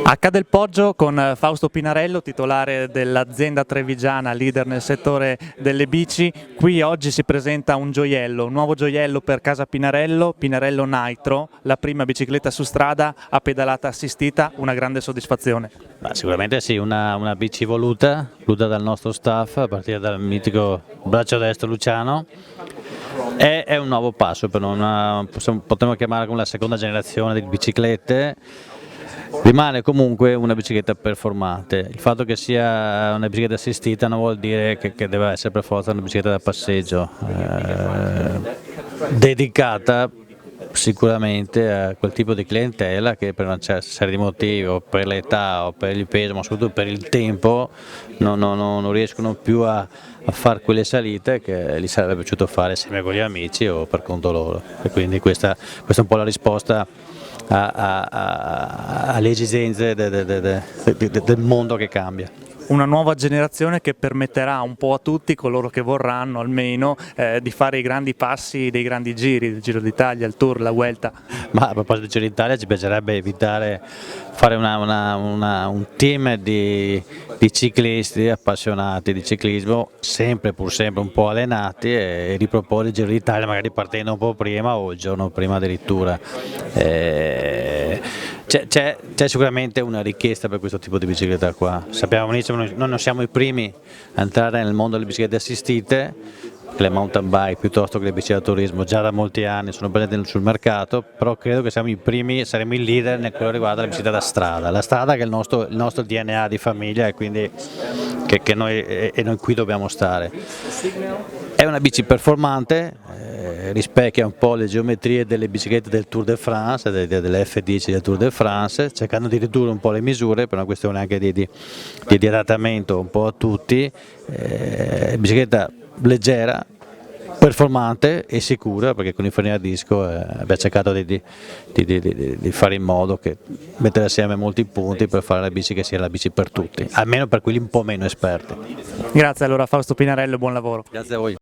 H del Poggio con Fausto Pinarello, titolare dell'azienda trevigiana, leader nel settore delle bici. Qui oggi si presenta un gioiello, un nuovo gioiello per casa Pinarello, Pinarello Nitro, la prima bicicletta su strada a pedalata assistita, una grande soddisfazione. Sicuramente sì, una bici voluta dal nostro staff, a partire dal mitico braccio destro Luciano. È un nuovo passo per potremmo chiamarla come la seconda generazione di biciclette. Rimane comunque una bicicletta performante. Il fatto che sia una bicicletta assistita non vuol dire che deve essere per forza una bicicletta da passeggio, dedicata sicuramente a quel tipo di clientela che per una serie di motivi, o per l'età o per il peso, ma soprattutto per il tempo, non riescono più a fare quelle salite che gli sarebbe piaciuto fare assieme con gli amici o per conto loro. E quindi questa è un po' la risposta alle esigenze del mondo che cambia. Una nuova generazione che permetterà un po' a tutti, coloro che vorranno almeno, di fare i grandi passi dei grandi giri, il Giro d'Italia, il Tour, la Vuelta. Ma a proposito del Giro d'Italia ci piacerebbe evitare fare un team di ciclisti appassionati di ciclismo, pur sempre un po' allenati, e riproporre il Giro d'Italia magari partendo un po' prima o il giorno prima addirittura. C'è sicuramente una richiesta per questo tipo di bicicletta qua. Sappiamo benissimo, noi non siamo i primi a entrare nel mondo delle biciclette assistite, le mountain bike piuttosto che le biciclette da turismo già da molti anni sono presenti sul mercato, però credo che siamo i primi, saremo i leader nel quello che riguarda la bicicletta da strada, la strada che è il nostro DNA di famiglia e quindi che noi qui dobbiamo stare. È una bici performante, rispecchia un po' le geometrie delle biciclette del Tour de France, delle F10 del Tour de France, cercando di ridurre un po' le misure per una questione anche di adattamento un po' a tutti. Bicicletta leggera, performante e sicura, perché con i freni a disco abbiamo cercato di fare in modo che mettere assieme molti punti per fare la bici che sia la bici per tutti, almeno per quelli un po' meno esperti. Grazie allora Fausto Pinarello, buon lavoro. Grazie a voi.